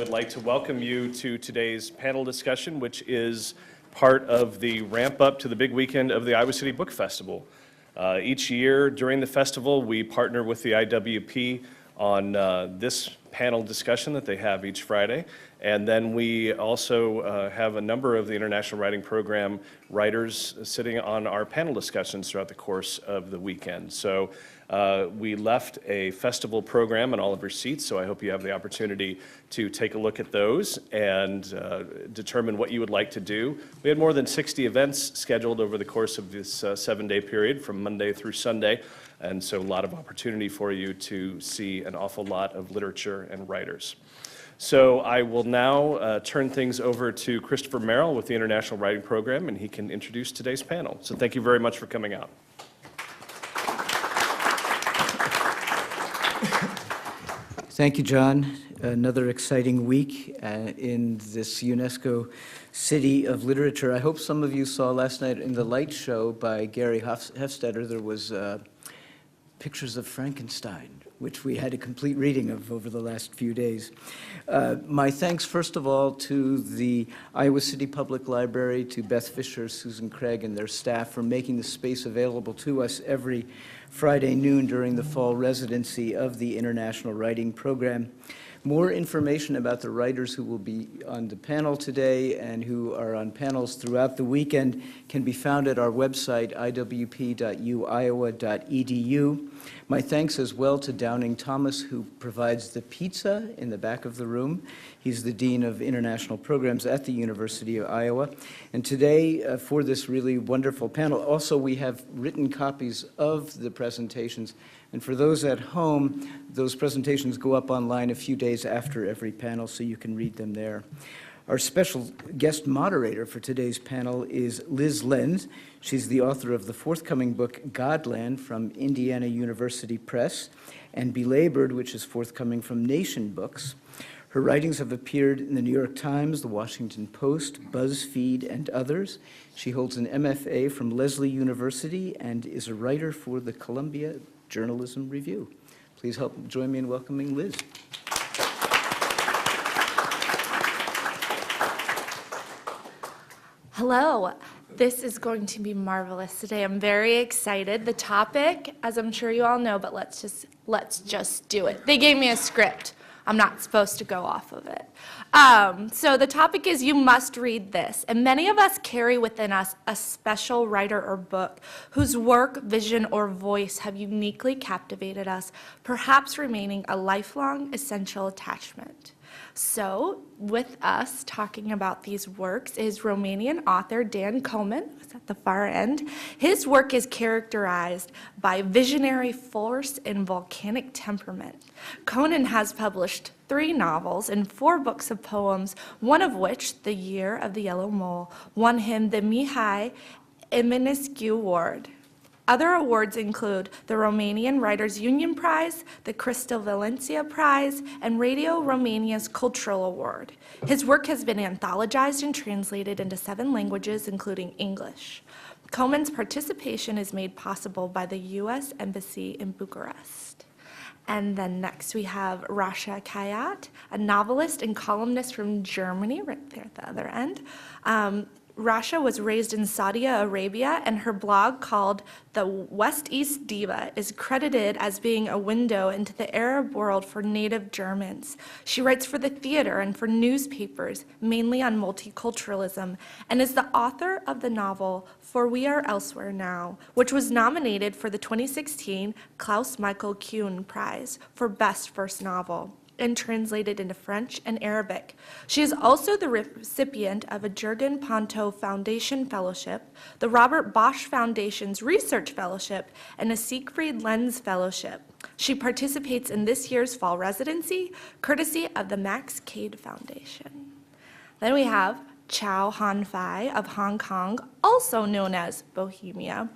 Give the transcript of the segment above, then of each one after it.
would like to welcome you to today's panel discussion, which is part of the ramp up to the big weekend of the Iowa City Book Festival. Each year during the festival, we partner with the IWP on this panel discussion that they have each Friday. And then we also have a number of the International Writing Program writers sitting on our panel discussions throughout the course of the weekend. So we left a festival program on all of your seats, so I hope you have the opportunity to take a look at those and determine what you would like to do. We had more than 60 events scheduled over the course of this 7-day period from Monday through Sunday, and so a lot of opportunity for you to see an awful lot of literature and writers. So I will now turn things over to Christopher Merrill with the International Writing Program, and he can introduce today's panel. So thank you very much for coming out. Thank you, John. Another exciting week in this UNESCO City of Literature. I hope some of you saw last night in the Light Show by Gary Hofstetter, there was pictures of Frankenstein, which we had a complete reading of over the last few days. My thanks, first of all, to the Iowa City Public Library, to Beth Fisher, Susan Craig, and their staff for making the space available to us every Friday noon during the fall residency of the International Writing Program. More information about the writers who will be on the panel today and who are on panels throughout the weekend can be found at our website, iwp.uiowa.edu. My thanks as well to Downing Thomas, who provides the pizza in the back of the room. He's the Dean of International Programs at the University of Iowa. And today, for this really wonderful panel, also we have written copies of the presentations. And for those at home, those presentations go up online a few days after every panel, so you can read them there. Our special guest moderator for today's panel is Liz Lenz. She's the author of the forthcoming book, Godland, from Indiana University Press, and Belabored, which is forthcoming from Nation Books. Her writings have appeared in the New York Times, the Washington Post, BuzzFeed, and others. She holds an MFA from Lesley University and is a writer for the Columbia Journalism Review. Please join me in welcoming Liz. Hello. This is going to be marvelous today. I'm very excited. The topic, as I'm sure you all know, but let's just do it. They gave me a script. I'm not supposed to go off of it. So the topic is you must read this. And many of us carry within us a special writer or book whose work, vision, or voice have uniquely captivated us, perhaps remaining a lifelong essential attachment. So with us talking about these works is Romanian author Dan Coman, who's at the far end. His work is characterized by visionary force and volcanic temperament. Conan has published 3 novels and 4 books of poems, one of which, The Year of the Yellow Mole, won him the Mihai Eminescu Award. Other awards include the Romanian Writers' Union Prize, the Crystal Valencia Prize, and Radio Romania's Cultural Award. His work has been anthologized and translated into 7 languages, including English. Coman's participation is made possible by the U.S. Embassy in Bucharest. And then next we have Rasha Khayat, a novelist and columnist from Germany, right there at the other end. Rasha was raised in Saudi Arabia, and her blog called The West East Diva is credited as being a window into the Arab world for native Germans. She writes for the theater and for newspapers, mainly on multiculturalism, and is the author of the novel For We Are Elsewhere Now, which was nominated for the 2016 Klaus Michael Kuhn Prize for Best First Novel, and translated into French and Arabic. She is also the recipient of a Jürgen Ponto Foundation Fellowship, the Robert Bosch Foundation's Research Fellowship, and a Siegfried Lenz Fellowship. She participates in this year's fall residency, courtesy of the Max Cade Foundation. Then we have Chow Hon Fai of Hong Kong, also known as Bohemia,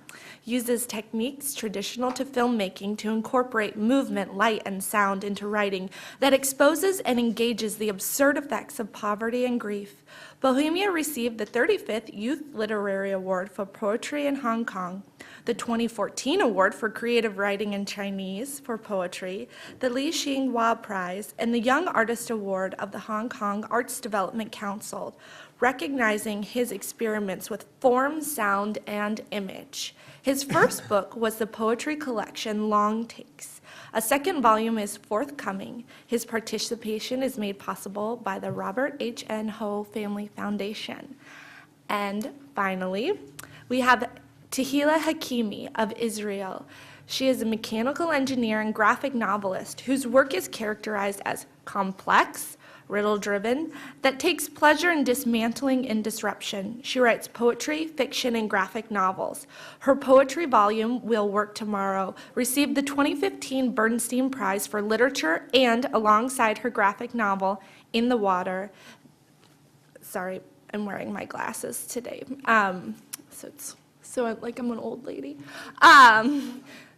uses techniques traditional to filmmaking to incorporate movement, light, and sound into writing that exposes and engages the absurd effects of poverty and grief. Bohemia received the 35th Youth Literary Award for Poetry in Hong Kong, the 2014 Award for Creative Writing in Chinese for Poetry, the Li Xinhua Prize, and the Young Artist Award of the Hong Kong Arts Development Council, recognizing his experiments with form, sound, and image. His first book was the poetry collection Long Takes. A second volume is forthcoming. His participation is made possible by the Robert H. N. Ho Family Foundation. And finally, we have Tehila Hakimi of Israel. She is a mechanical engineer and graphic novelist whose work is characterized as complex, riddle-driven, that takes pleasure in dismantling and disruption. She writes poetry, fiction, and graphic novels. Her poetry volume, Will Work Tomorrow, received the 2015 Bernstein Prize for Literature, and alongside her graphic novel, In the Water, sorry, I'm wearing my glasses today, so like I'm an old lady.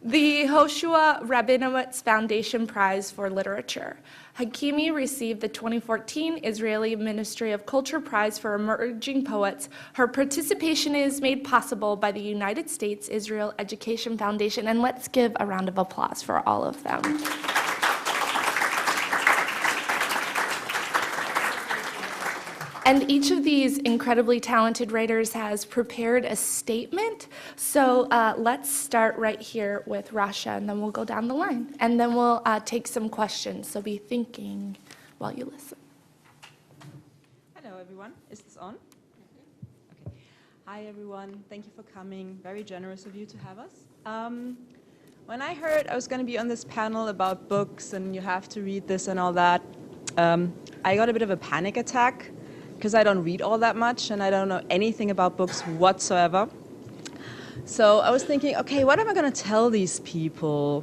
The Hoshua Rabinowitz Foundation Prize for Literature. Hakimi received the 2014 Israeli Ministry of Culture Prize for Emerging Poets. Her participation is made possible by the United States Israel Education Foundation, and let's give a round of applause for all of them. And each of these incredibly talented writers has prepared a statement. So let's start right here with Rasha, and then we'll go down the line. And then we'll take some questions, so be thinking while you listen. Hello, everyone. Is this on? Okay. Hi, everyone. Thank you for coming. Very generous of you to have us. When I heard I was going to be on this panel about books and you have to read this and all that, I got a bit of a panic attack, because I don't read all that much and I don't know anything about books whatsoever. So I was thinking, okay, what am I going to tell these people?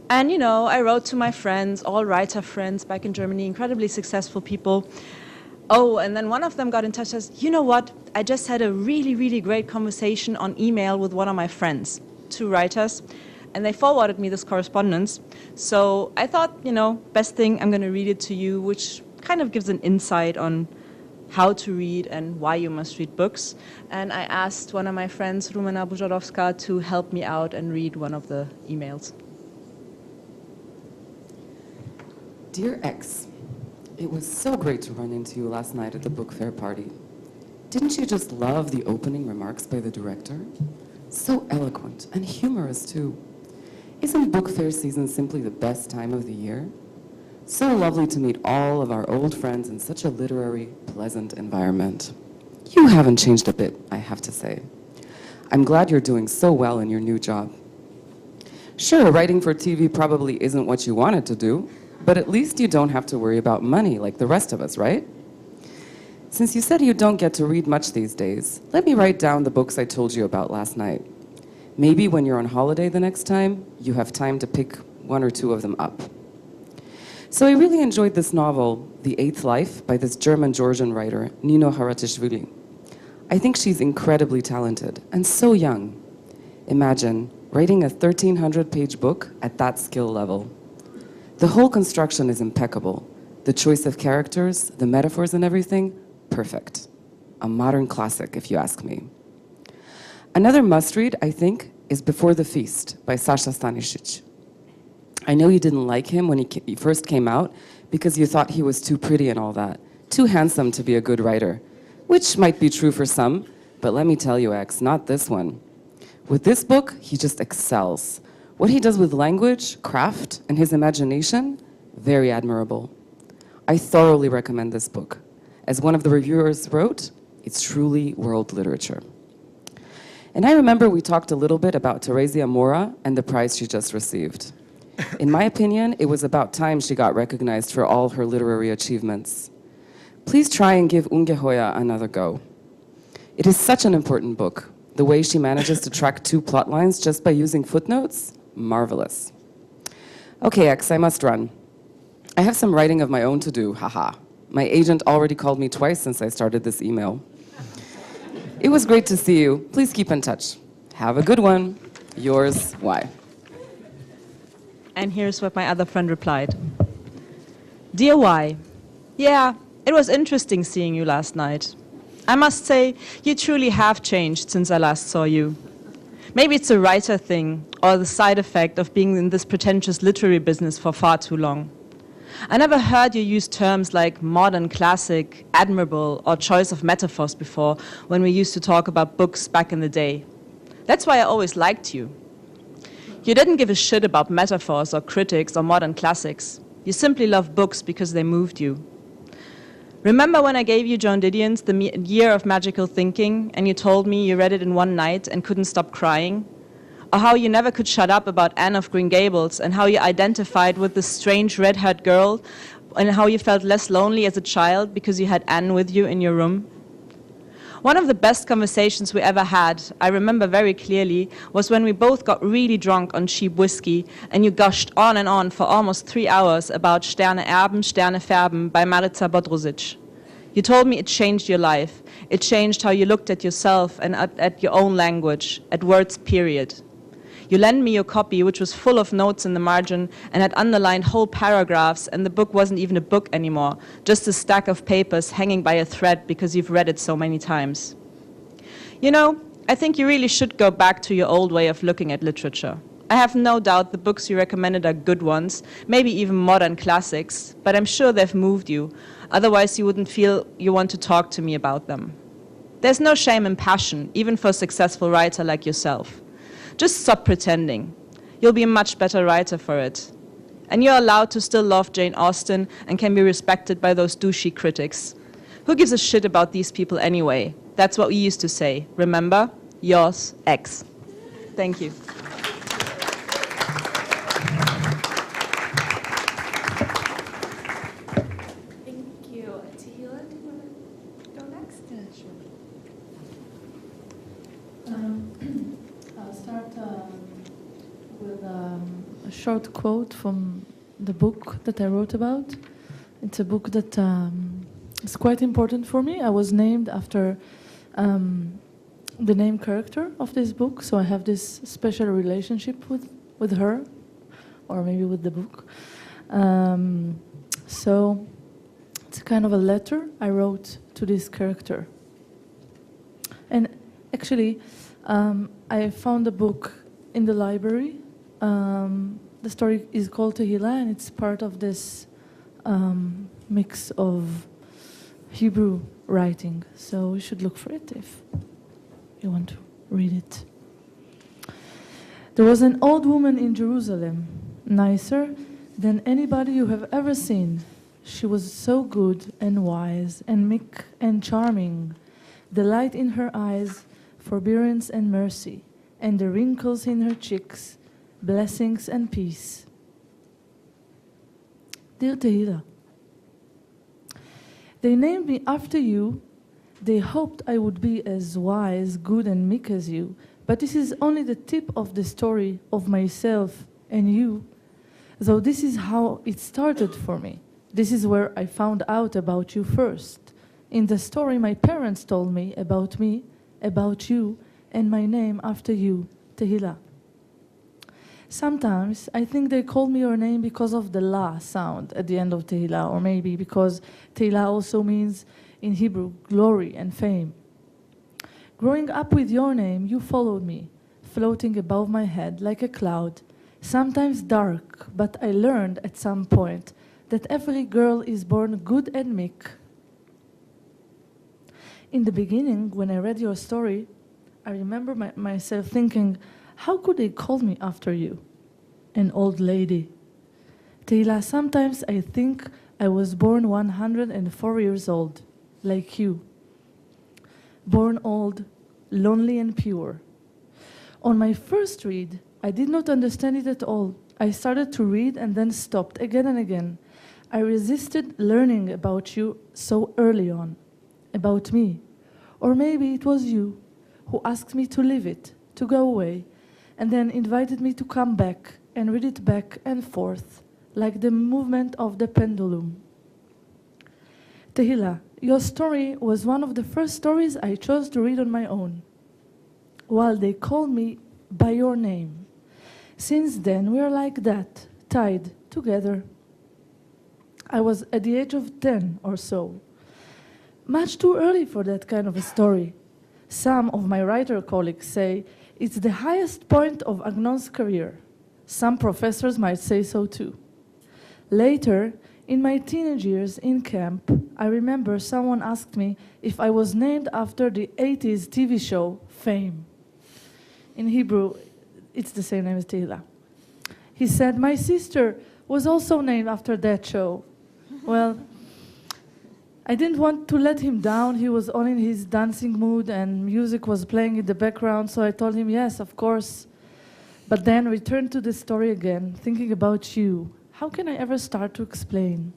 And, you know, I wrote to my friends, all writer friends back in Germany, incredibly successful people. Oh, and then one of them got in touch and says, you know what, I just had a really, really great conversation on email with one of my friends, 2 writers, and they forwarded me this correspondence. So I thought, you know, best thing, I'm going to read it to you, which kind of gives an insight on how to read and why you must read books. And I asked one of my friends, Rumena Bujadowska, to help me out and read one of the emails. Dear X, it was so great to run into you last night at the book fair party. Didn't you just love the opening remarks by the director? So eloquent and humorous too. Isn't book fair season simply the best time of the year? So lovely to meet all of our old friends in such a literary, pleasant environment. You haven't changed a bit, I have to say. I'm glad you're doing so well in your new job. Sure, writing for TV probably isn't what you wanted to do, but at least you don't have to worry about money like the rest of us, right? Since you said you don't get to read much these days, let me write down the books I told you about last night. Maybe when you're on holiday the next time, you have time to pick 1 or 2 of them up. So I really enjoyed this novel, The Eighth Life, by this German-Georgian writer, Nino Haratischvili. I think she's incredibly talented and so young. Imagine writing a 1,300-page book at that skill level. The whole construction is impeccable. The choice of characters, the metaphors and everything, perfect. A modern classic, if you ask me. Another must-read, I think, is Before the Feast by Sasha Stanisic. I know you didn't like him when he first came out because you thought he was too pretty and all that, too handsome to be a good writer, which might be true for some, but let me tell you, X, not this one. With this book, he just excels. What he does with language, craft, and his imagination, very admirable. I thoroughly recommend this book. As one of the reviewers wrote, it's truly world literature. And I remember we talked a little bit about Teresia Mora and the prize she just received. In my opinion, it was about time she got recognized for all her literary achievements. Please try and give Ungehoya another go. It is such an important book. The way she manages to track 2 plot lines just by using footnotes, marvelous. Okay, X, I must run. I have some writing of my own to do, haha. My agent already called me twice since I started this email. It was great to see you. Please keep in touch. Have a good one. Yours, Y. And here's what my other friend replied. Dear Y, yeah, it was interesting seeing you last night. I must say, you truly have changed since I last saw you. Maybe it's a writer thing, or the side effect of being in this pretentious literary business for far too long. I never heard you use terms like modern, classic, admirable, or choice of metaphors before when we used to talk about books back in the day. That's why I always liked you. You didn't give a shit about metaphors or critics or modern classics. You simply loved books because they moved you. Remember when I gave you John Didion's The Year of Magical Thinking, and you told me you read it in one night and couldn't stop crying? Or how you never could shut up about Anne of Green Gables, and how you identified with this strange red-haired girl, and how you felt less lonely as a child because you had Anne with you in your room? One of the best conversations we ever had, I remember very clearly, was when we both got really drunk on cheap whiskey, and you gushed on and on for almost 3 hours about Sterne erben, Sterne färben by Marica Bodrusic. You told me it changed your life. It changed how you looked at yourself and at your own language, at words, period. You lent me your copy, which was full of notes in the margin and had underlined whole paragraphs, and the book wasn't even a book anymore, just a stack of papers hanging by a thread because you've read it so many times. You know, I think you really should go back to your old way of looking at literature. I have no doubt the books you recommended are good ones, maybe even modern classics, but I'm sure they've moved you. Otherwise, you wouldn't feel you want to talk to me about them. There's no shame in passion, even for a successful writer like yourself. Just stop pretending. You'll be a much better writer for it. And you're allowed to still love Jane Austen and can be respected by those douchey critics. Who gives a shit about these people anyway? That's what we used to say. Remember? Yours, X. Thank you. Thank you. Tehila, do you want to go next? Yeah, sure. I'll start with a short quote from the book that I wrote about. It's a book that is quite important for me. I was named after the name character of this book, so I have this special relationship with her, or maybe with the book. So it's kind of a letter I wrote to this character. And actually, I found the book in the library. The story is called Tehila, and it's part of this mix of Hebrew writing. So you should look for it if you want to read it. There was an old woman in Jerusalem, nicer than anybody you have ever seen. She was so good and wise and meek and charming. The light in her eyes, forbearance and mercy, and the wrinkles in her cheeks, blessings and peace. Dear Tehila, they named me after you. They hoped I would be as wise, good, and meek as you, but this is only the tip of the story of myself and you. Though this is how it started for me. This is where I found out about you first. In the story my parents told me, about you, and my name after you, Tehila. Sometimes I think they called me your name because of the la sound at the end of Tehila, or maybe because Tehila also means in Hebrew glory and fame. Growing up with your name, you followed me, floating above my head like a cloud, sometimes dark, but I learned at some point that every girl is born good and meek. In the beginning, when I read your story, I remember myself thinking, how could they call me after you? An old lady. Tehila, sometimes I think I was born 104 years old, like you. Born old, lonely and pure. On my first read, I did not understand it at all. I started to read and then stopped again and again. I resisted learning about you so early on, about me. Or maybe it was you who asked me to leave it, to go away, and then invited me to come back and read it back and forth, like the movement of the pendulum. Tehila, your story was one of the first stories I chose to read on my own, while they called me by your name. Since then, we are like that, tied together. I was at the age of 10 or so. Much too early for that kind of a story. Some of my writer colleagues say it's the highest point of Agnon's career. Some professors might say so too. Later, in my teenage years in camp, I remember someone asked me if I was named after the 80s TV show Fame. In Hebrew, it's the same name as Tehila. He said, my sister was also named after that show. Well, I didn't want to let him down. He was all in his dancing mood and music was playing in the background, so I told him, yes, of course. But then returned to the story again, thinking about you. How can I ever start to explain?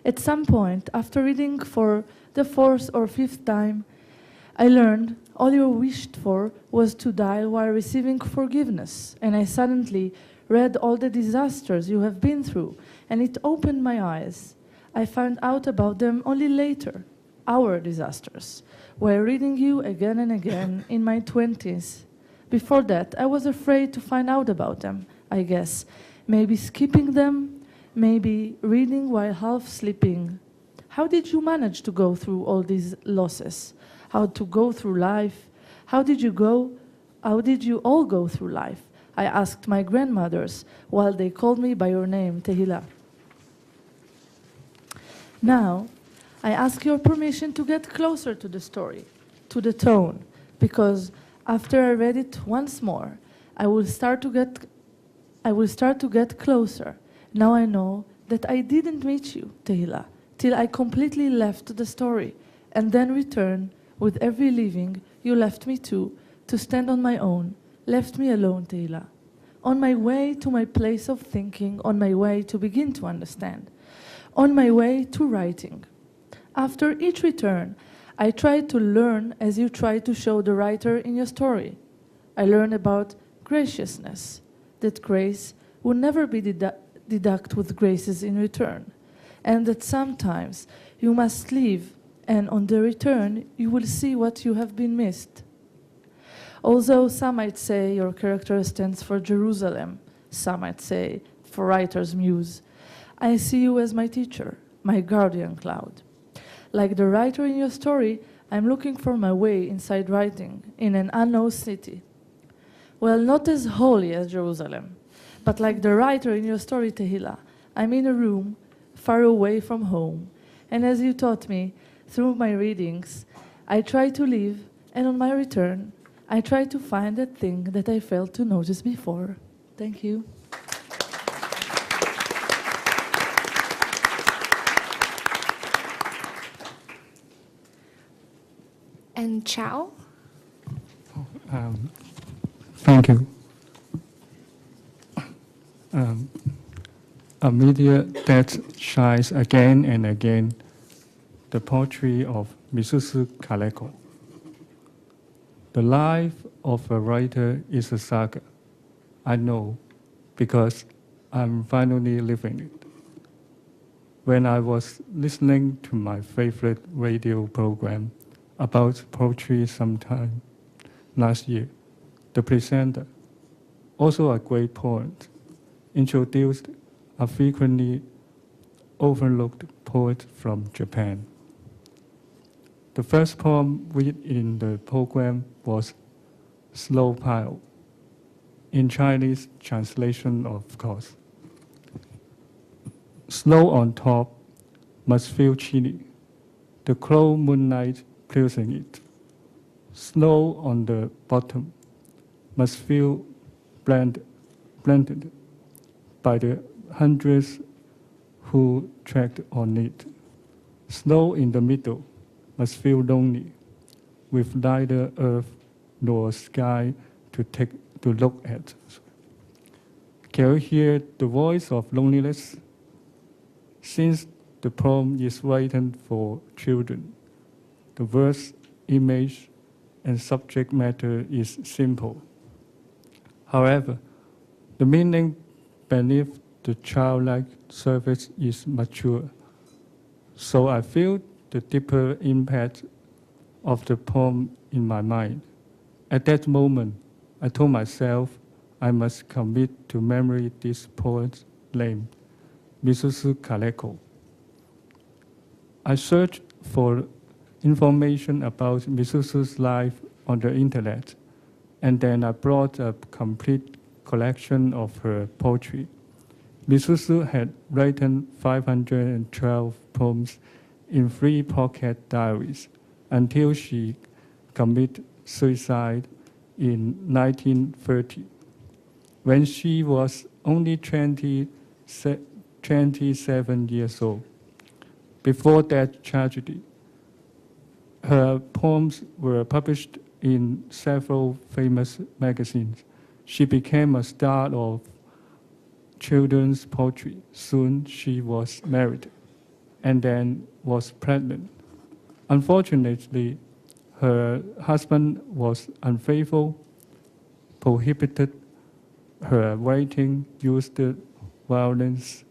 At some point, after reading for the 4th or 5th time, I learned all you wished for was to die while receiving forgiveness. And I suddenly read all the disasters you have been through, and it opened my eyes. I found out about them only later, our disasters, while reading you again and again in my 20s. Before that, I was afraid to find out about them, I guess. Maybe skipping them, maybe reading while half sleeping. How did you manage to go through all these losses? How to go through life? How did you all go through life? I asked my grandmothers while they called me by your name, Tehila. Now, I ask your permission to get closer to the story, to the tone, because after I read it once more, I will start to get closer. Now I know that I didn't meet you, Tehila, till I completely left the story, and then return with every leaving you left me to stand on my own, left me alone, Tehila, on my way to my place of thinking, on my way to begin to understand, on my way to writing. After each return, I tried to learn as you tried to show the writer in your story. I learned about graciousness, that grace will never be deducted with graces in return, and that sometimes you must leave, and on the return you will see what you have been missed. Although some might say your character stands for Jerusalem, some might say for writer's muse, I see you as my teacher, my guardian cloud. Like the writer in your story, I'm looking for my way inside writing in an unknown city. Well, not as holy as Jerusalem, but like the writer in your story, Tehila, I'm in a room far away from home. And as you taught me through my readings, I try to live, and on my return, I try to find that thing that I failed to notice before. Thank you. And Chow? Thank you. A media that shines again and again, the poetry of Mrs Liu. The life of a writer is a saga. I know, because I'm finally living it. When I was listening to my favorite radio program about poetry sometime last year, the presenter, also a great poet, introduced a frequently overlooked poet from Japan. The first poem read in the program was Slow Pile, in Chinese translation, of course. Snow on top must feel chilly, the cold moonlight piercing it. Snow on the bottom must feel blended by the hundreds who tread on it. Snow in the middle must feel lonely, with neither earth nor sky to look at. Can you hear the voice of loneliness? Since the poem is written for children, the verse, image, and subject matter is simple. However, the meaning beneath the childlike surface is mature. So I feel the deeper impact of the poem in my mind. At that moment, I told myself I must commit to memory this poet's name, Mrs. Kaleko. I searched for information about Mrs.'s life on the internet, and then I brought a complete collection of her poetry. Mrs. had written 512 poems in 3 pocket diaries until she committed suicide in 1930, when she was only 27 years old. Before that tragedy, her poems were published in several famous magazines. She became a star of children's poetry. Soon she was married and then was pregnant. Unfortunately, her husband was unfaithful, prohibited her writing, used violence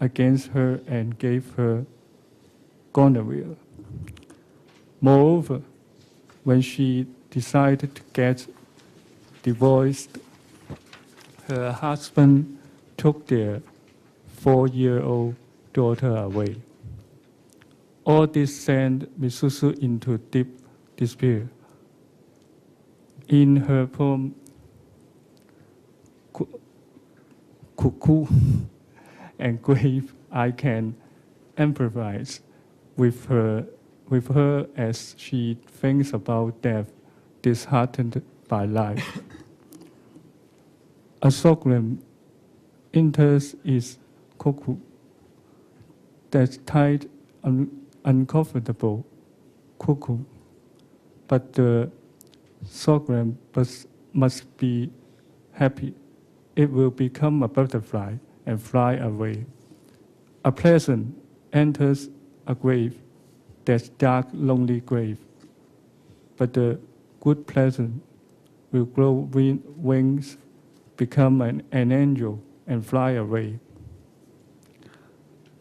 against her, and gave her gonorrhea. Moreover, when she decided to get divorced, her husband took their 4-year-old daughter away. All this sent Misuzu into deep despair. In her poem, Cuckoo and Grave, I can empathize with her as she thinks about death, disheartened by life. A sorghum enters its cuckoo, that tight, uncomfortable cuckoo, but the sorghum must be happy. It will become a butterfly and fly away. A pleasant enters a grave, that dark, lonely grave, but the good pleasant will grow wings, become an angel, and fly away.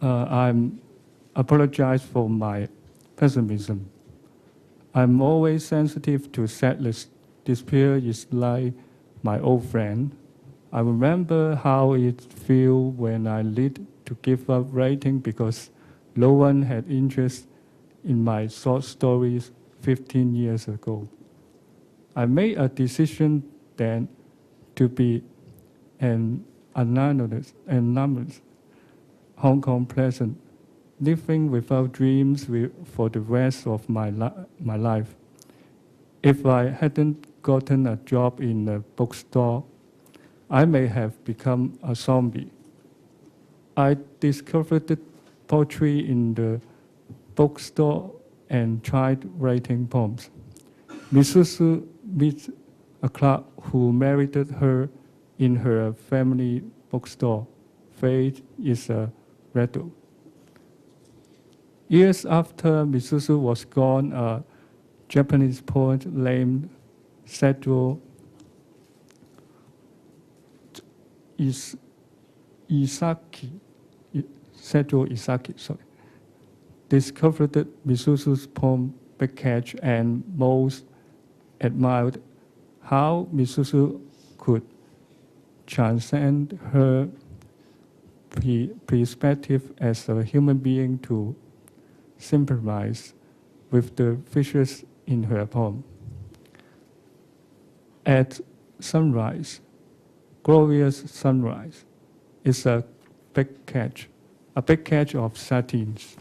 I apologize for my pessimism. I'm always sensitive to sadness. Despair is like my old friend. I remember how it feels when I need to give up writing because no one had interest in my short stories 15 years ago. I made a decision then to be an anonymous Hong Kong peasant, living without dreams for the rest of my life. If I hadn't gotten a job in a bookstore, I may have become a zombie. I discovered poetry in the bookstore and tried writing poems. Misuzu meets a clerk who married her in her family bookstore. Fate is a riddle. Years after Misuzu was gone, a Japanese poet named Seto Isaki, discovered Misuzu's poem Big Catch and most admired how Misuzu could transcend her perspective as a human being to sympathize with the fishes in her poem. At sunrise, glorious sunrise, is a big catch of sardines.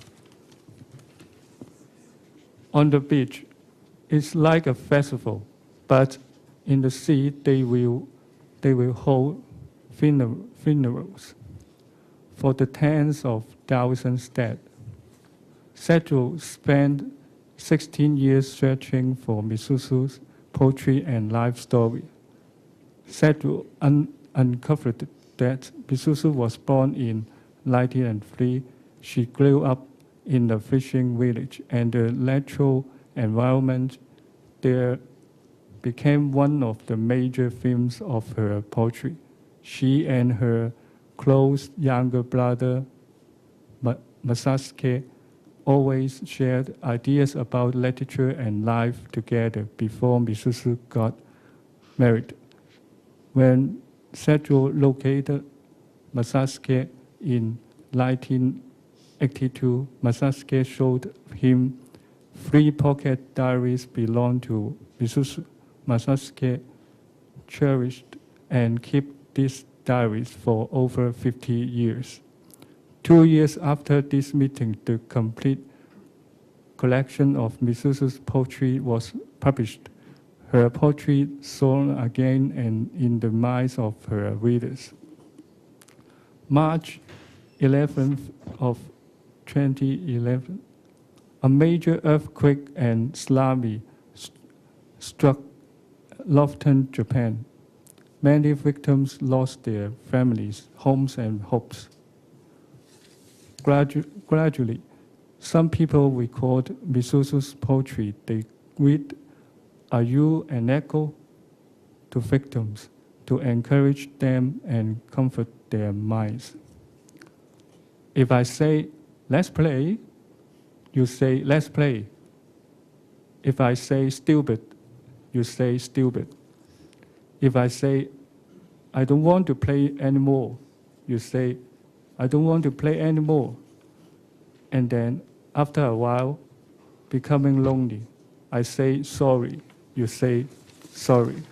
On the beach, it's like a festival, but in the sea they will hold funerals for the tens of thousands dead. Seto spent 16 years searching for Misuzu's poetry and life story. Seto uncovered that Misuzu was born in 1903. She grew up in a fishing village, and the natural environment there became one of the major themes of her poetry. She and her close younger brother, Masasuke, always shared ideas about literature and life together before Mrs. got married. When Sergio located Massaske in 1982, Massaske showed him 3 pocket diaries belonging to Mrs. Massaske, cherished and kept these diaries for over 50 years. 2 years after this meeting, the complete collection of Mrs.'s poetry was published. Her poetry soared again and in the minds of her readers. March 11th of 2011, a major earthquake and tsunami struck Lofton, Japan. Many victims lost their families, homes, and hopes. Gradually, some people record Misuzu's poetry. They read "Are You an Echo?" to victims to encourage them and comfort their minds. If I say, "Let's play," you say, "Let's play." If I say "stupid," you say "stupid." If I say, "I don't want to play anymore," you say, "I don't want to play anymore." And then, after a while, becoming lonely, I say "sorry," you say "sorry."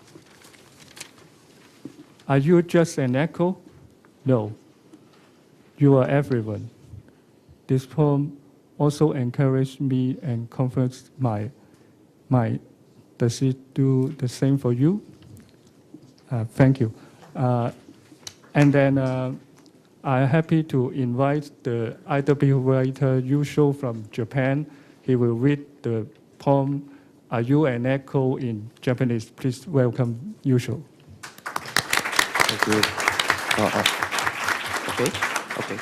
Are you just an echo? No, you are everyone. This poem also encouraged me and comforts my mind. Does it do the same for you? Thank you. And then I'm happy to invite the IW writer Yusho from Japan. He will read the poem "Are You an Echo?" in Japanese. Please welcome Yusho. Thank you. Okay. Okay.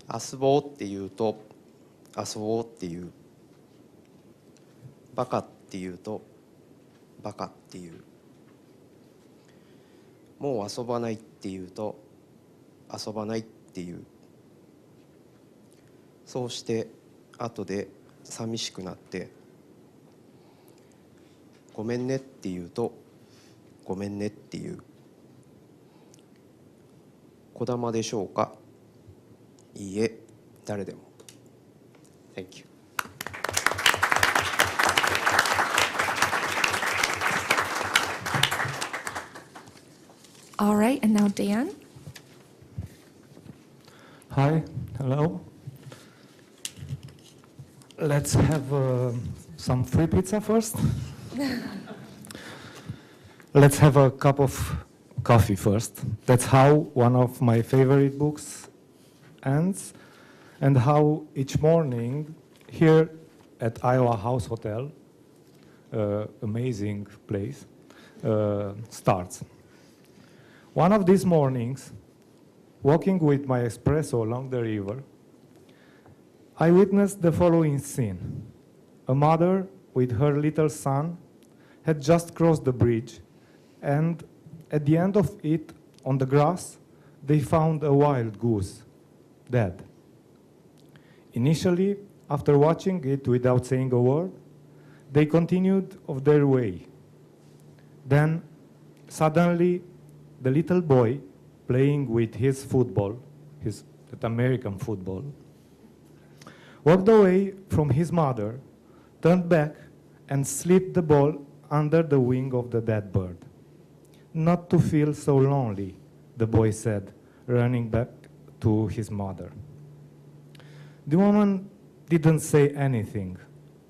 遊ぼうって言うと遊ぼうっていう。バカって言うとバカっていう。もう遊ばないって言うと遊ばないっていう。そうして後で寂しくなってごめんねって言うとごめんねっていう。児玉でしょうか。いいえ、誰でも。Thank you. All right, and now Dan. Hi, hello. Let's have some free pizza first. Let's have a cup of coffee first. That's how one of my favorite books ends, and how each morning here at Iowa House Hotel, amazing place, starts. One of these mornings, walking with my espresso along the river, I witnessed the following scene. A mother with her little son had just crossed the bridge, and at the end of it, on the grass, they found a wild goose, dead. Initially, after watching it without saying a word, they continued of their way. Then, suddenly, the little boy, playing with his football, that American football, walked away from his mother, turned back, and slipped the ball under the wing of the dead bird. Not to feel so lonely, the boy said, running back to his mother. The woman didn't say anything,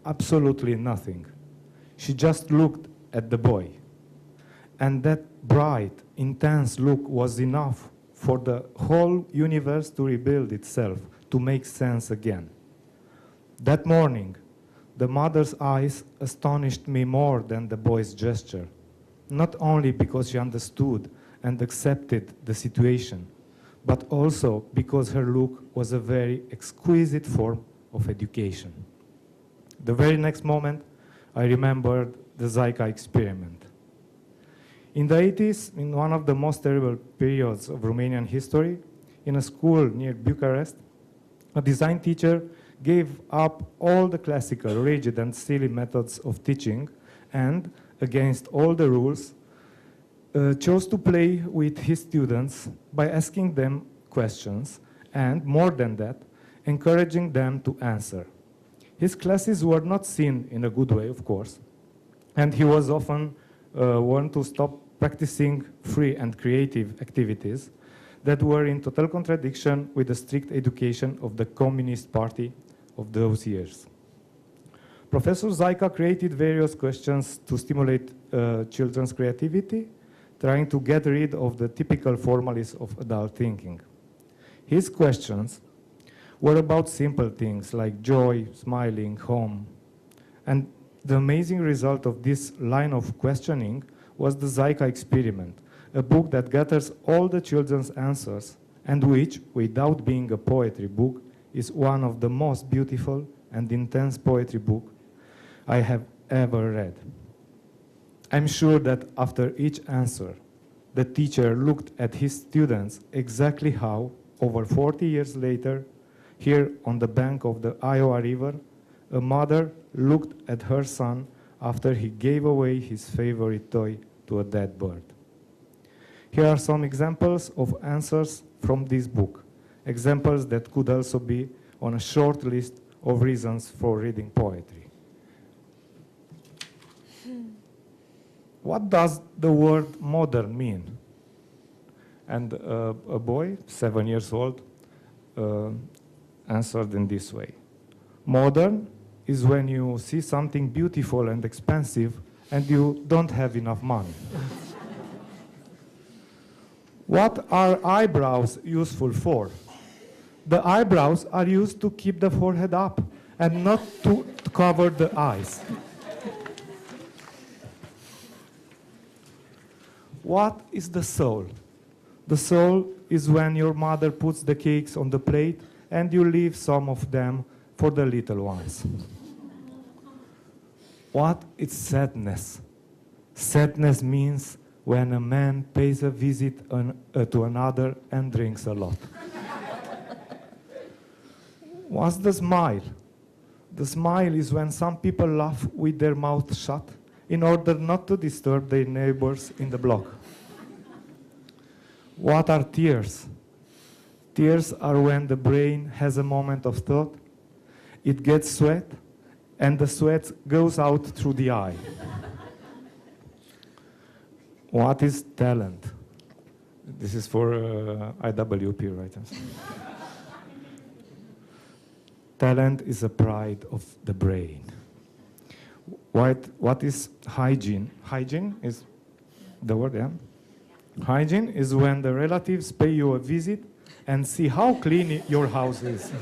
absolutely nothing. She just looked at the boy. And that bright, intense look was enough for the whole universe to rebuild itself, to make sense again. That morning, the mother's eyes astonished me more than the boy's gesture, not only because she understood and accepted the situation, but also because her look was a very exquisite form of education. The very next moment, I remembered the Zyka experiment. In the 80s, in one of the most terrible periods of Romanian history, in a school near Bucharest, a design teacher gave up all the classical, rigid, and silly methods of teaching and, against all the rules, chose to play with his students by asking them questions and, more than that, encouraging them to answer. His classes were not seen in a good way, of course, and he was often warned to stop practicing free and creative activities that were in total contradiction with the strict education of the Communist Party of those years. Professor Zaika created various questions to stimulate children's creativity, trying to get rid of the typical formalism of adult thinking. His questions were about simple things like joy, smiling, home. And the amazing result of this line of questioning was the Zaika experiment, a book that gathers all the children's answers and which, without being a poetry book, is one of the most beautiful and intense poetry books I have ever read. I'm sure that after each answer, the teacher looked at his students exactly how, over 40 years later, here on the bank of the Iowa River, a mother looked at her son after he gave away his favorite toy to a dead bird. Here are some examples of answers from this book, examples that could also be on a short list of reasons for reading poetry. What does the word modern mean? And a boy, 7 years old, answered in this way. Modern is when you see something beautiful and expensive and you don't have enough money. What are eyebrows useful for? The eyebrows are used to keep the forehead up and not to cover the eyes. What is the soul? The soul is when your mother puts the cakes on the plate and you leave some of them for the little ones. What is sadness? Sadness means when a man pays a visit to another and drinks a lot. What's the smile? The smile is when some people laugh with their mouth shut in order not to disturb their neighbors in the block. What are tears? Tears are when the brain has a moment of thought, it gets sweat, and the sweat goes out through the eye. What is talent? This is for IWP writers. Talent is a pride of the brain. What is hygiene? Hygiene is the word, yeah? Hygiene is when the relatives pay you a visit and see how clean your house is.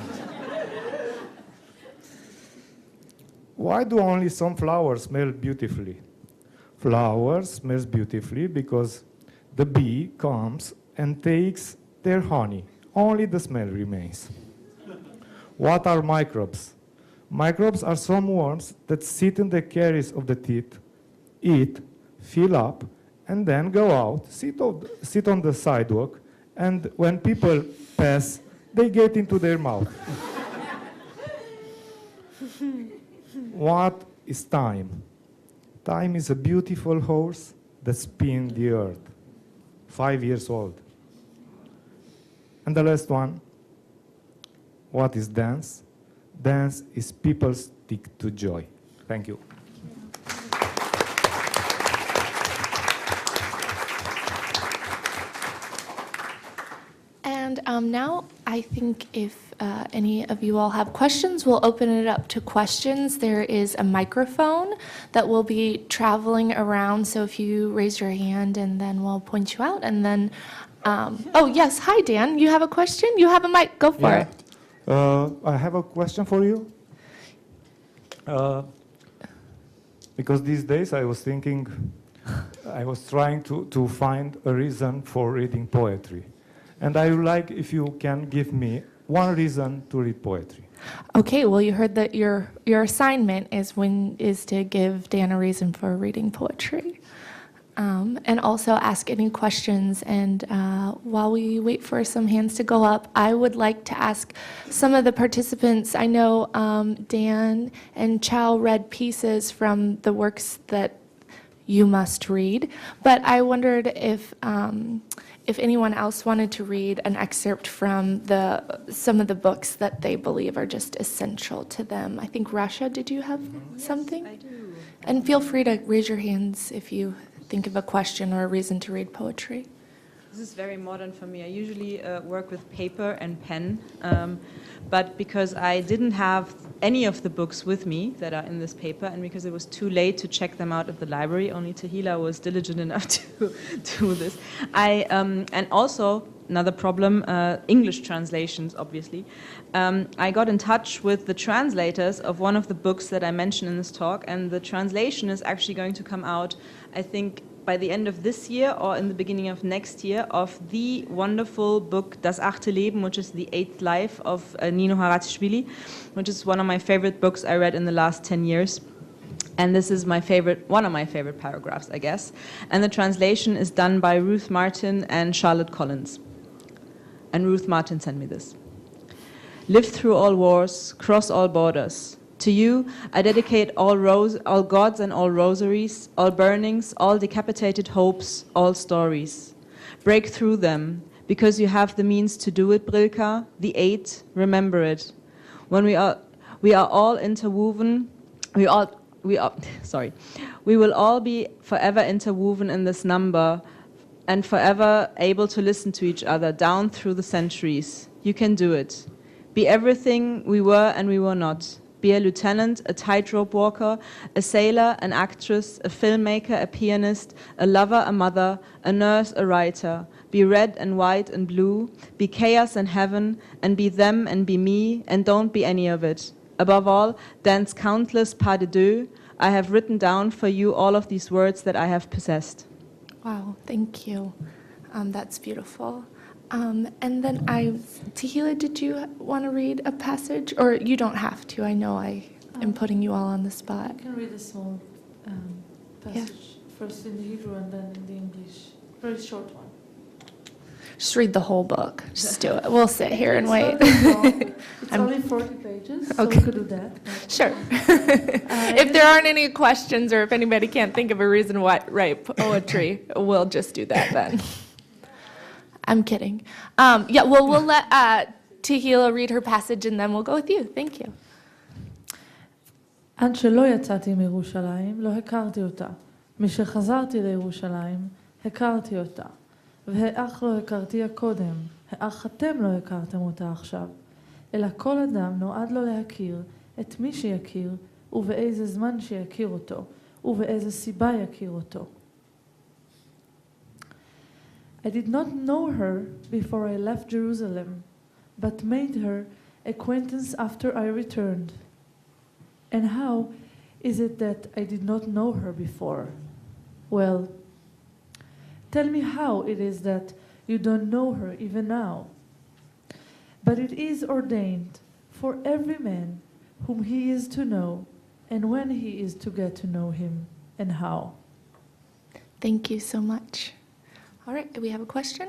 Why do only some flowers smell beautifully? Flowers smell beautifully because the bee comes and takes their honey. Only the smell remains. What are microbes? Microbes are some worms that sit in the caries of the teeth, eat, fill up, and then go out, sit on the sidewalk, and when people pass, they get into their mouth. What is time? Time is a beautiful horse that spins the earth, 5 years old. And the last one, what is dance? Dance is people's stick to joy. Thank you. And now I think if any of you all have questions, we'll open it up to questions. There is a microphone that will be traveling around, so if you raise your hand and then we'll point you out. And then, oh yes, hi Dan, you have a question? You have a mic, go for it. I have a question for you. Because these days I was thinking, I was trying to find a reason for reading poetry. And I would like if you can give me one reason to read poetry. Okay, well you heard that your assignment is to give Dan a reason for reading poetry. and also ask any questions. And while we wait for some hands to go up, I would like to ask some of the participants. I know Dan and Chow read pieces from the works that you must read, but I wondered if anyone else wanted to read an excerpt from some of the books that they believe are just essential to them. I think, Rasha, did you have something? Yes, I do. And feel free to raise your hands if you think of a question or a reason to read poetry. This is very modern for me. I usually work with paper and pen, but because I didn't have any of the books with me that are in this paper, and because it was too late to check them out at the library, only Tehila was diligent enough to do this. And also, another problem, English translations, obviously. I got in touch with the translators of one of the books that I mentioned in this talk, and the translation is actually going to come out, I think, by the end of this year or in the beginning of next year, of the wonderful book Das 8. Leben, which is the 8th life of Nino Haratischvili, which is one of my favorite books I read in the last 10 years. And this is one of my favorite paragraphs, I guess. And the translation is done by Ruth Martin and Charlotte Collins. And Ruth Martin sent me this. Live through all wars, cross all borders. To you, I dedicate all gods and all rosaries, all burnings, all decapitated hopes, all stories. Break through them, because you have the means to do it, Brilka, the 8, remember it. When we are all interwoven, we will all be forever interwoven in this number and forever able to listen to each other down through the centuries. You can do it. Be everything we were and we were not. Be a lieutenant, a tightrope walker, a sailor, an actress, a filmmaker, a pianist, a lover, a mother, a nurse, a writer. Be red and white and blue. Be chaos and heaven, and be them and be me, and don't be any of it. Above all, dance countless pas de deux. I have written down for you all of these words that I have possessed. Wow, thank you. That's beautiful. And then Tehila, did you want to read a passage? Or you don't have to. I know I am putting you all on the spot. I can read a small passage, first in the Hebrew and then in the English. Very short one. Just read the whole book. Just do it. We'll sit here and wait. It's only 40 pages, so Okay. we could do that. Sure. If there aren't any questions or if anybody can't think of a reason why write poetry, we'll just do that then. I'm kidding. We'll let Tehila read her passage and then we'll go with you. Thank you. עד שלא יצאתי מירושלים, לא הכרתי אותה. משחזרתי לירושלים, הכרתי אותה. והאח לא הכרתיה קודם, האח אתם לא הכרתם אותה עכשיו. אלא כל אדם נועד לו להכיר את מי שיכיר, ובאיזה זמן שיכיר אותו, ובאיזה סיבה יכיר אותו. I did not know her before I left Jerusalem, but made her acquaintance after I returned. And how is it that I did not know her before? Well, tell me how it is that you don't know her even now. But it is ordained for every man whom he is to know, and when he is to get to know him, and how. Thank you so much. All right, do we have a question?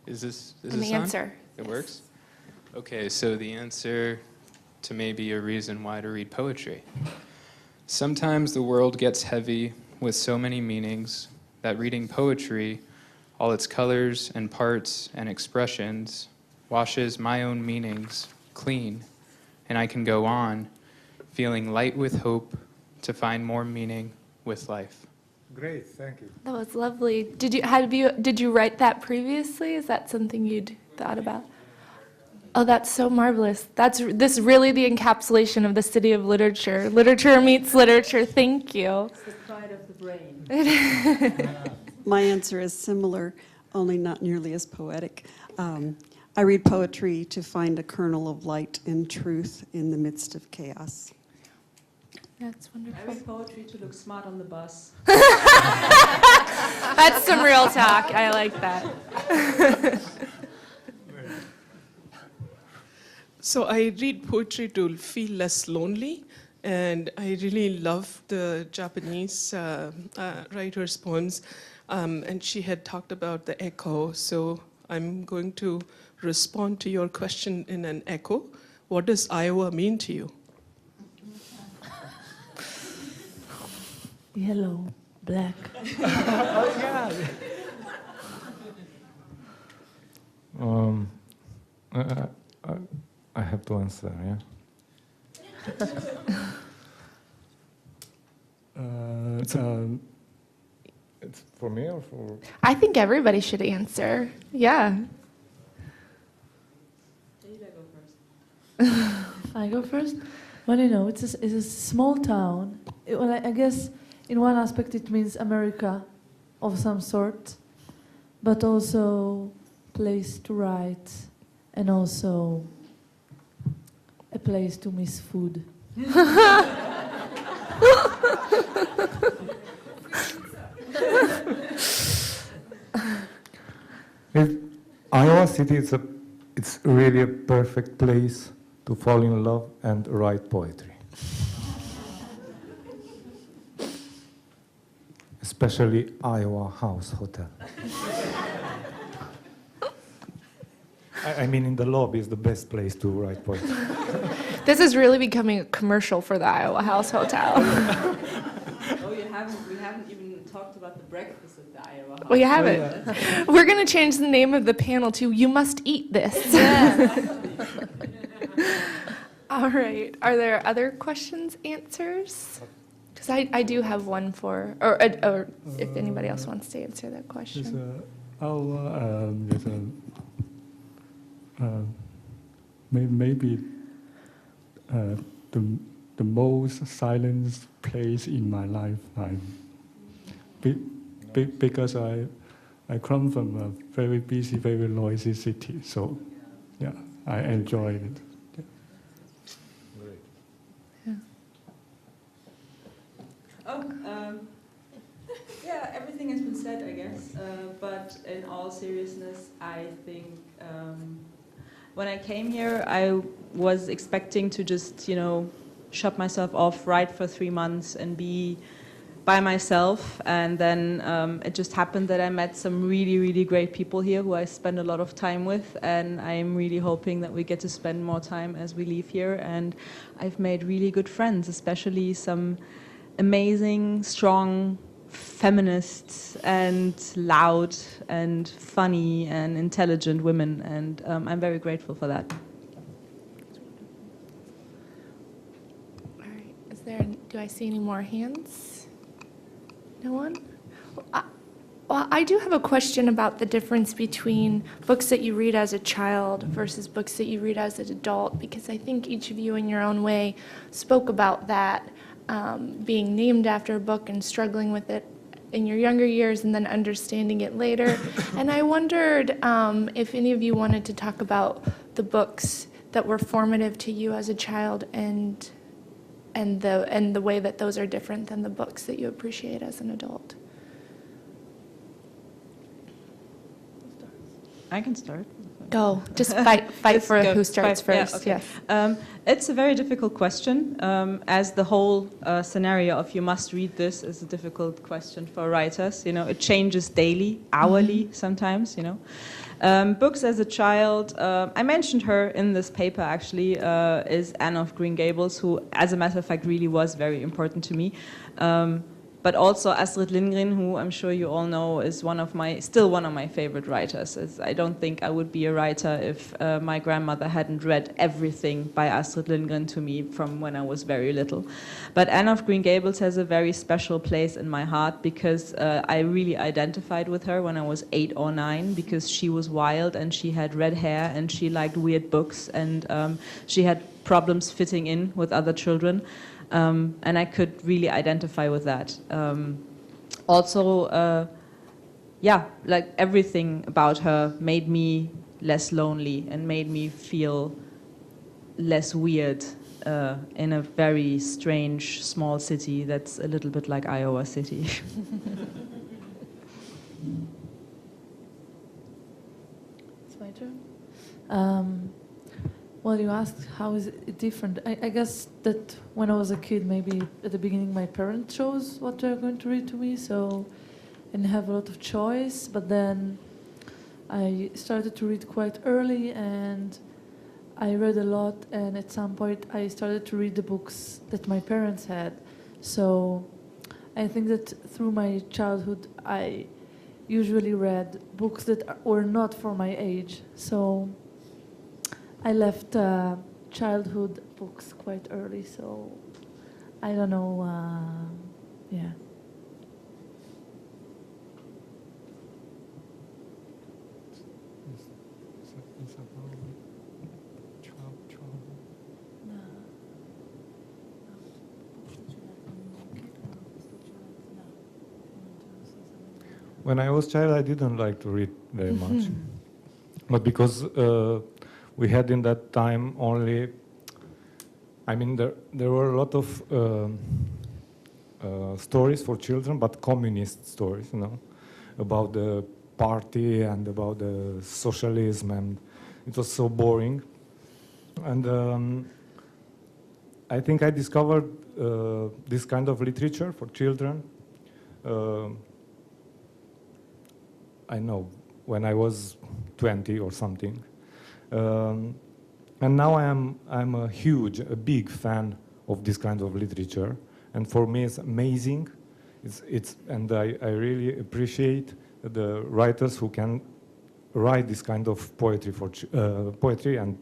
Is this And this the on? answer. It Yes. works? Okay, so the answer to maybe a reason why to read poetry. Sometimes the world gets heavy with so many meanings that reading poetry, all its colors and parts and expressions, washes my own meanings clean, and I can go on feeling light with hope to find more meaning with life. Great, thank you. That was lovely. Did you write that previously? Is that something you'd thought about? Oh, that's so marvelous. This is really the encapsulation of the city of literature. Literature meets literature. Thank you. It's the pride of the brain. My answer is similar, only not nearly as poetic. I read poetry to find a kernel of light and truth in the midst of chaos. That's I wonderful. read poetry to look smart on the bus. That's some real talk. I like that. So I read poetry to feel less lonely. And I really loved the Japanese writer's poems. And she had talked about the echo, so I'm going to respond to your question in an echo. What does Iowa mean to you? Yellow, black. Oh, yeah. I have to answer, yeah? It's for me or for... I think everybody should answer. Yeah. I go first? Well, you know, it's a small town. Well, I guess in one aspect it means America of some sort, but also place to write and also a place to miss food. Iowa City it's really a perfect place to fall in love and write poetry. Especially Iowa House Hotel. I mean, in the lobby is the best place to write poetry. This is really becoming a commercial for the Iowa House Hotel. Oh, we haven't even talked about the breakfast at the Iowa House. We haven't. We're going to change the name of the panel to "You Must Eat This." All right. Are there other questions, answers? Because I do have one for, or if anybody else wants to answer that question. Maybe the most silent place in my lifetime. Because I come from a very busy, very noisy city, so yeah, I enjoy it. Yeah. Yeah, everything has been said, I guess. But in all seriousness, I think when I came here, I was expecting to just, shut myself off, write for 3 months, and be by myself. And then it just happened that I met some really, really great people here who I spend a lot of time with. And I'm really hoping that we get to spend more time as we leave here. And I've made really good friends, especially some amazing, strong feminists and loud and funny and intelligent women. And I'm very grateful for that. All right. Do I see any more hands? No one? Well, I do have a question about the difference between books that you read as a child versus books that you read as an adult, because I think each of you in your own way spoke about that, being named after a book and struggling with it in your younger years and then understanding it later. And I wondered if any of you wanted to talk about the books that were formative to you as a child and the way that those are different than the books that you appreciate as an adult. I can start. Go. Just fight for who starts first. Yeah, okay. Yes. It's a very difficult question, as the whole scenario of you must read this is a difficult question for writers. It changes daily, hourly sometimes, Books as a child, I mentioned her in this paper actually, is Anne of Green Gables, who as a matter of fact really was very important to me. But also Astrid Lindgren, who I'm sure you all know is still one of my favorite writers. I don't think I would be a writer if my grandmother hadn't read everything by Astrid Lindgren to me from when I was very little. But Anne of Green Gables has a very special place in my heart because I really identified with her when I was 8 or 9 because she was wild and she had red hair and she liked weird books and she had problems fitting in with other children. And I could really identify with that. Like everything about her made me less lonely and made me feel less weird in a very strange, small city that's a little bit like Iowa City. It's my turn. Well, you asked how is it different. I guess that when I was a kid, maybe at the beginning my parents chose what they're going to read to me, so I didn't have a lot of choice. But then I started to read quite early, and I read a lot, and at some point I started to read the books that my parents had. So I think that through my childhood I usually read books that were not for my age. So I left childhood books quite early, so I don't know, yeah. It's about Chow. When I was child, I didn't like to read very much, but because we had in that time only, I mean, there were a lot of stories for children, but communist stories, you know, about the party and about the socialism, and it was so boring. And I think I discovered this kind of literature for children. I know, when I was 20 or something. And now I'm a big fan of this kind of literature. And for me, it's amazing. And I really appreciate the writers who can write this kind of poetry and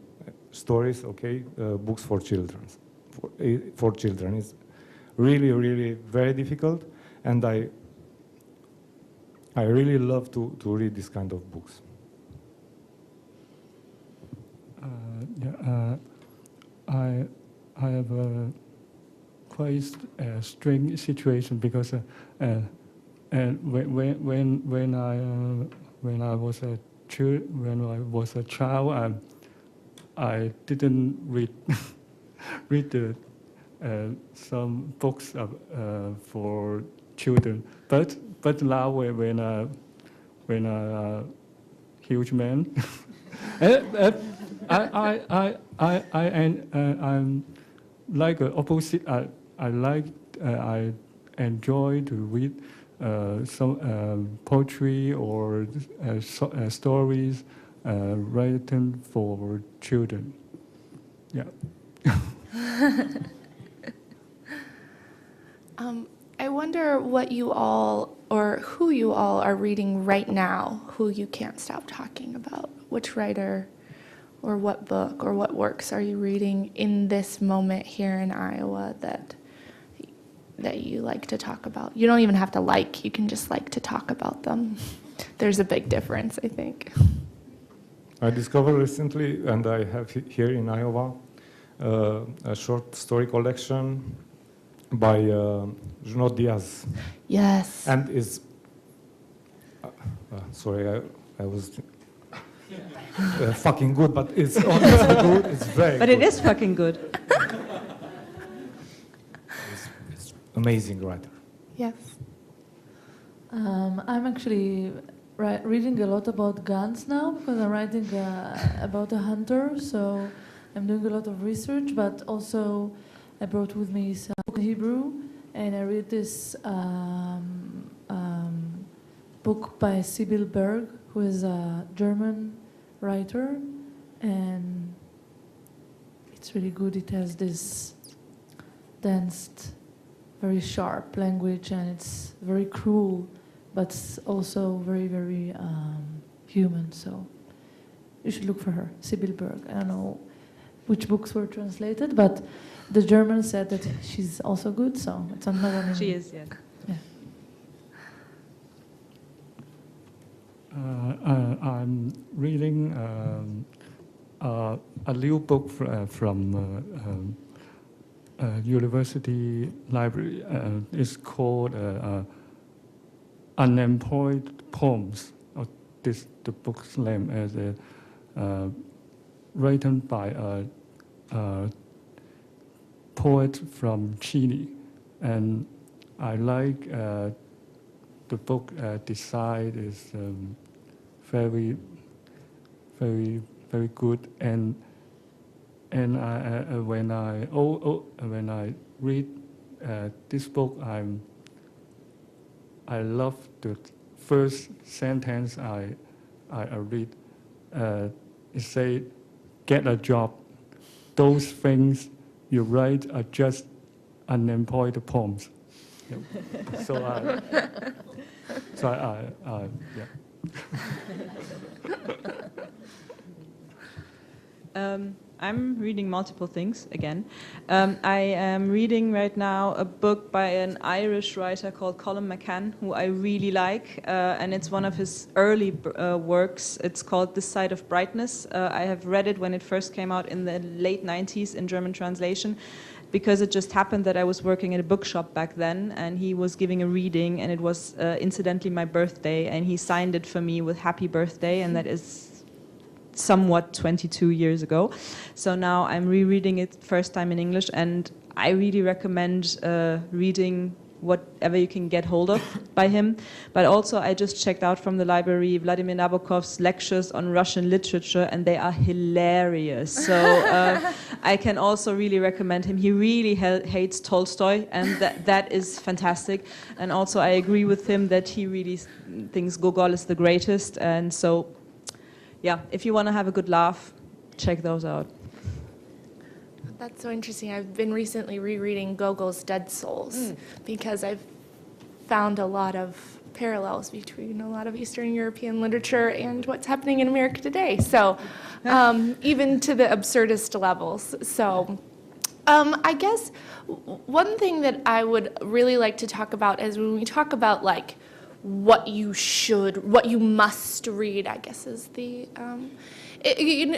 stories, books for children. For children, it's really, really very difficult, and I really love to read this kind of books. I have a quite strange situation because when I was a child, I didn't read some books for children, but now when a huge man, I'm like opposite. I enjoy to read some poetry or stories written for children. Yeah. I wonder what you all, or who you all are reading right now, who you can't stop talking about. Which writer or what book or what works are you reading in this moment here in Iowa that you like to talk about? You don't even have to like, you can just like to talk about them. There's a big difference, I think. I discovered recently, and I have here in Iowa, a short story collection by Junot Diaz. Yes. And is, sorry, I was fucking good, but it's honestly good, it's very But good. it is fucking good. It's amazing writer. Yes. I'm actually reading a lot about guns now because I'm writing about a hunter, so I'm doing a lot of research, but also I brought with me some book in Hebrew, and I read this book by Sibyl Berg, who is a German writer, and it's really good. It has this dense, very sharp language, and it's very cruel, but it's also very, very human. So you should look for her, Sibyl Berg. I don't know which books were translated, but the German said that she's also good, so it's another name. She is, yes. Yeah. I'm reading a new book from University Library. It's called Unemployed Poems. The book's name is written by a poet from Chile, and I like the book design is very, very, very good, and And when I read this book, I love the first sentence I read. It says, "Get a job. Those things you write are just unemployed poems." Yeah. Yeah. I'm reading multiple things again. I am reading right now a book by an Irish writer called Colin McCann, who I really like, and it's one of his early works. It's called This Side of Brightness. I have read it when it first came out in the late 90s in German translation, because it just happened that I was working at a bookshop back then, and he was giving a reading, and it was incidentally my birthday, and he signed it for me with "Happy Birthday," and that is somewhat 22 years ago. So now I'm rereading it first time in English, and I really recommend reading whatever you can get hold of by him. But also I just checked out from the library Vladimir Nabokov's lectures on Russian literature, and they are hilarious. So I can also really recommend him. He really hates Tolstoy, and that is fantastic. And also I agree with him that he really thinks Gogol is the greatest. And so yeah, if you want to have a good laugh, check those out. That's so interesting. I've been recently rereading Gogol's Dead Souls because I've found a lot of parallels between a lot of Eastern European literature and what's happening in America today. So even to the absurdist levels. So I guess one thing that I would really like to talk about is when we talk about like what you must read, I guess is the,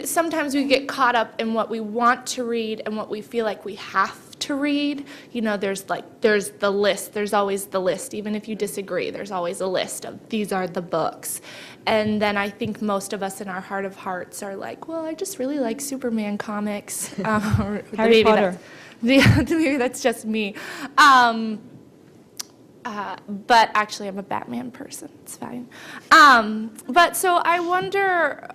sometimes we get caught up in what we want to read and what we feel like we have to read. You know, there's the list, there's always the list, even if you disagree, there's always a list of these are the books. And then I think most of us in our heart of hearts are like, well, I just really like Superman comics. Harry Potter. Maybe that's just me. But actually, I'm a Batman person. It's fine. But so I wonder,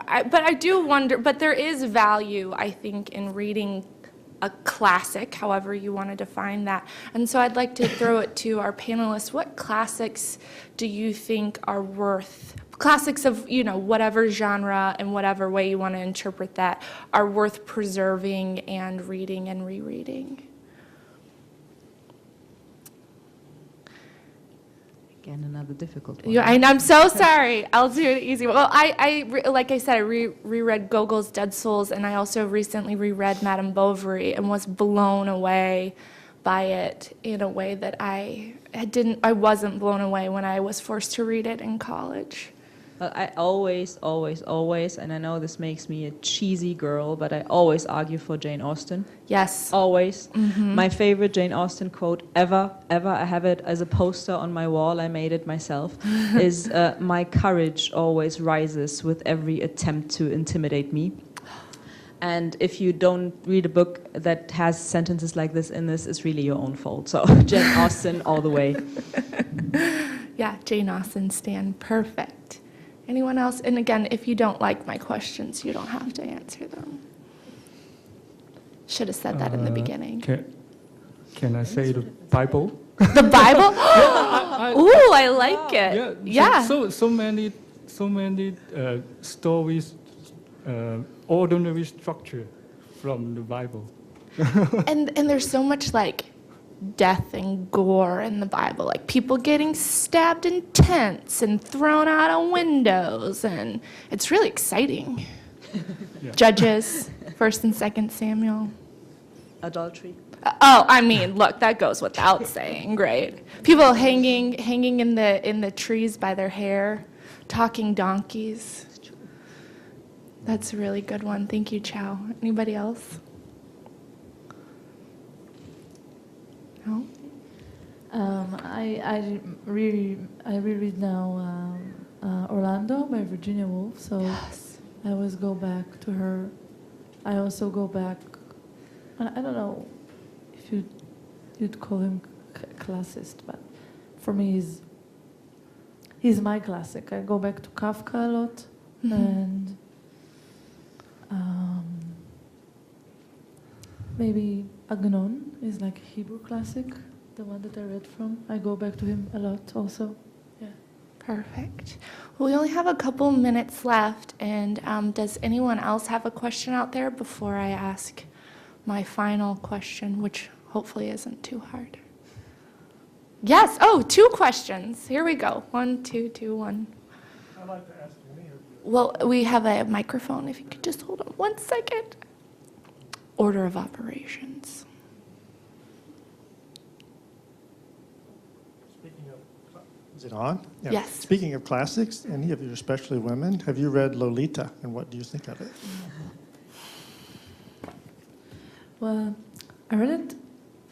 but there is value, I think, in reading a classic, however you want to define that. And so I'd like to throw it to our panelists. What classics do you think are worth, classics of, you know, whatever genre and whatever way you want to interpret that, are worth preserving and reading and rereading? Again, another difficult one. Yeah, I'm so sorry. I'll do it easy. Well, like I said, I reread Gogol's Dead Souls, and I also recently reread Madame Bovary and was blown away by it in a way that I wasn't blown away when I was forced to read it in college. Well, I always, and I know this makes me a cheesy girl, but I always argue for Jane Austen. Yes. Always. Mm-hmm. My favorite Jane Austen quote ever, I have it as a poster on my wall, I made it myself, is, "My courage always rises with every attempt to intimidate me." And if you don't read a book that has sentences like this in this, it's really your own fault. So Jane Austen all the way. Yeah, Jane Austen stand perfect. Anyone else? And again, if you don't like my questions, you don't have to answer them. Should have said that in the beginning. Can I say the Bible? The Bible? Ooh, I like it. Yeah. So many stories, ordinary structure from the Bible. And there's so much like death and gore in the Bible, like people getting stabbed in tents and thrown out of windows, and it's really exciting. Yeah. Judges, 1st and 2nd Samuel. Adultery. Oh, I mean, look, that goes without saying, right? People hanging in the trees by their hair, talking donkeys. That's a really good one. Thank you, Chow. Anybody else? No? I reread now Orlando by Virginia Woolf. So yes. I always go back to her. I also go back. I don't know if you'd call him classicist, but for me he's my classic. I go back to Kafka a lot, and maybe Agnon is like a Hebrew classic, the one that I read from. I go back to him a lot also. Yeah. Perfect. Well, we only have a couple minutes left, and does anyone else have a question out there before I ask my final question, which hopefully isn't too hard? Yes. Oh, 2 questions. Here we go. 1, 2, 2, 1. I'd like to ask any of you. Well, we have a microphone. If you could just hold on 1 second. Order of operations. Speaking of, is it on? Yeah. Yes. Speaking of classics, any of you, especially women, have you read Lolita, and what do you think of it? Well, I read it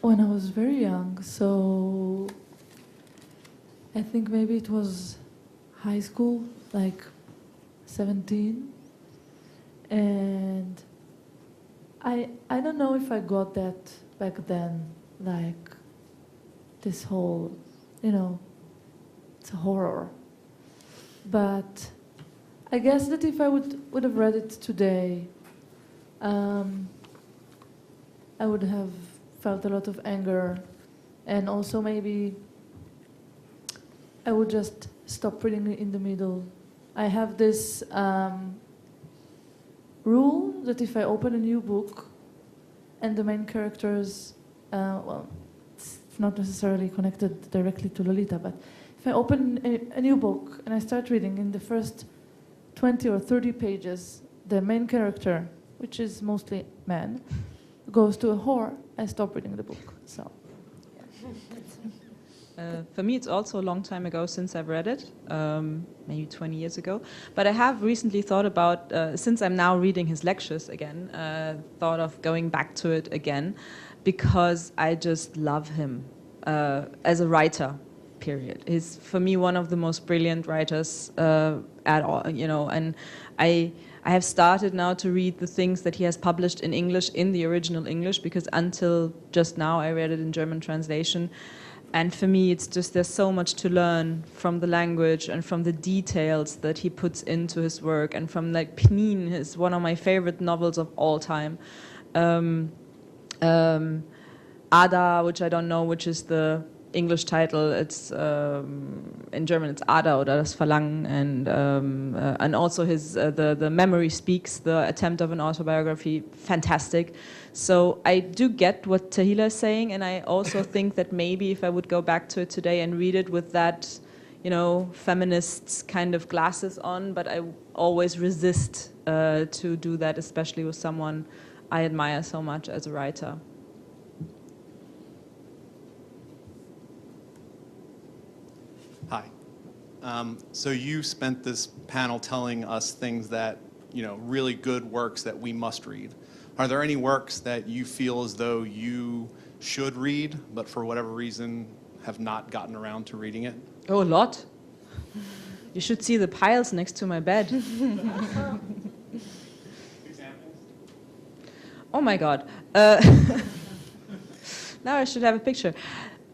when I was very young, so I think maybe it was high school, like 17. And I don't know if I got that back then, like this whole, it's a horror. But I guess that if I would have read it today, I would have felt a lot of anger, and also maybe I would just stop reading in the middle. I have this rule that if I open a new book and the main characters, it's not necessarily connected directly to Lolita, but if I open a new book and I start reading, in the first 20 or 30 pages, the main character, which is mostly man, goes to a whore, I stop reading the book. So, for me, it's also a long time ago since I've read it, maybe 20 years ago. But I have recently thought about, since I'm now reading his lectures again, thought of going back to it again, because I just love him as a writer, period. He's, for me, one of the most brilliant writers at all, and I have started now to read the things that he has published in English, in the original English, because until just now I read it in German translation. And for me, it's just, there's so much to learn from the language and from the details that he puts into his work, and from like Pnin is one of my favorite novels of all time. Ada, which I don't know which is the English title, it's in German it's Ada oder das Verlangen, and also his the Memory Speaks, the attempt of an autobiography, fantastic. So I do get what Tehila is saying, and I also think that maybe if I would go back to it today and read it with that, feminist kind of glasses on, but I always resist to do that, especially with someone I admire so much as a writer. Hi. So you spent this panel telling us things that, really good works that we must read. Are there any works that you feel as though you should read, but for whatever reason have not gotten around to reading it? Oh, a lot. You should see the piles next to my bed. Examples? Oh my God. Now I should have a picture.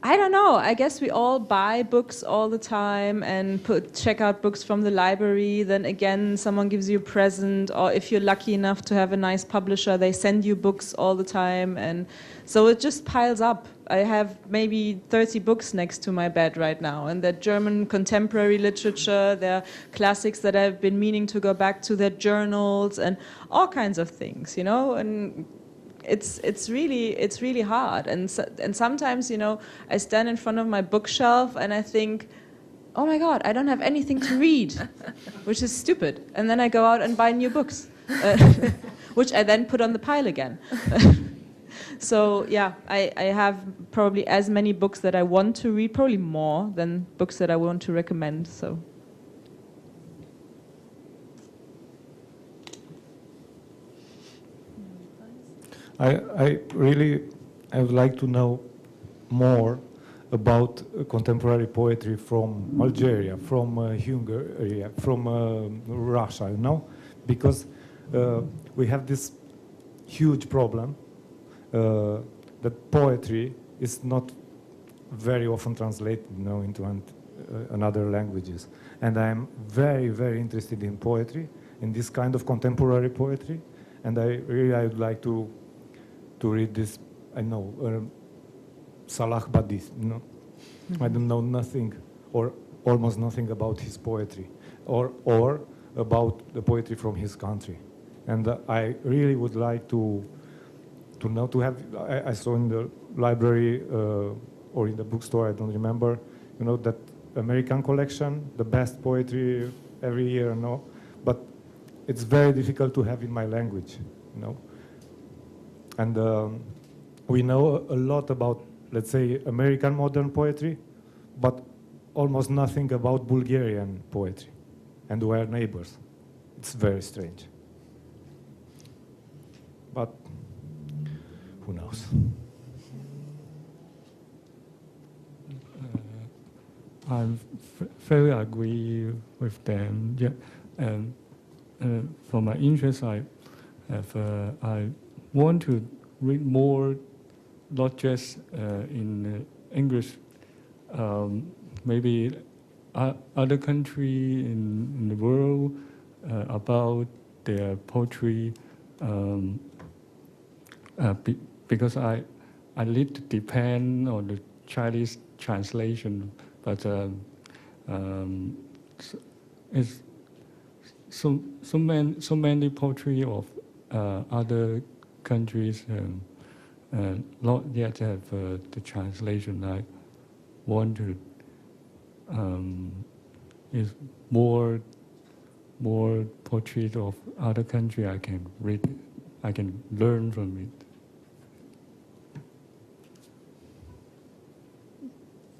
I don't know. I guess we all buy books all the time and check out books from the library. Then again, someone gives you a present, or if you're lucky enough to have a nice publisher, they send you books all the time. And so it just piles up. I have maybe 30 books next to my bed right now, and they're German contemporary literature, they're classics that I've been meaning to go back to, their journals, and all kinds of things, and it's really hard, and sometimes I stand in front of my bookshelf and I think, oh my God, I don't have anything to read, which is stupid, and then I go out and buy new books, which I then put on the pile again. So yeah, I have probably as many books that I want to read, probably more than books that I want to recommend. So. I would like to know more about contemporary poetry from Algeria, from Hungary, from Russia, because we have this huge problem that poetry is not very often translated into another languages. And I'm very, very interested in poetry, in this kind of contemporary poetry, and I would like to to read this, I know, Salah Badis, I don't know nothing or almost nothing about his poetry or about the poetry from his country. And I really would like to know, to have, I saw in the library or in the bookstore, I don't remember, that American collection, the best poetry every year, but it's very difficult to have in my language, And we know a lot about, let's say, American modern poetry, but almost nothing about Bulgarian poetry, and we're neighbors. It's very strange. But who knows? I very agree with them. Yeah, and for my interest, I want to read more, not just in English. Maybe other countries in the world about their poetry, because I need to depend on the Chinese translation, but it's so many poetry of other countries not yet have the translation. I want to is more poetry of other country I can read, I can learn from it.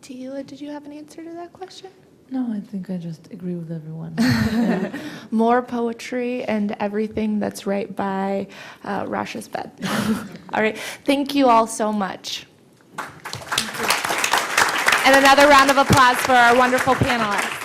Tehila, did you have an answer to that question? No, I think I just agree with everyone. More poetry and everything that's right by Rasha's bed. All right, thank you all so much. And another round of applause for our wonderful panelists.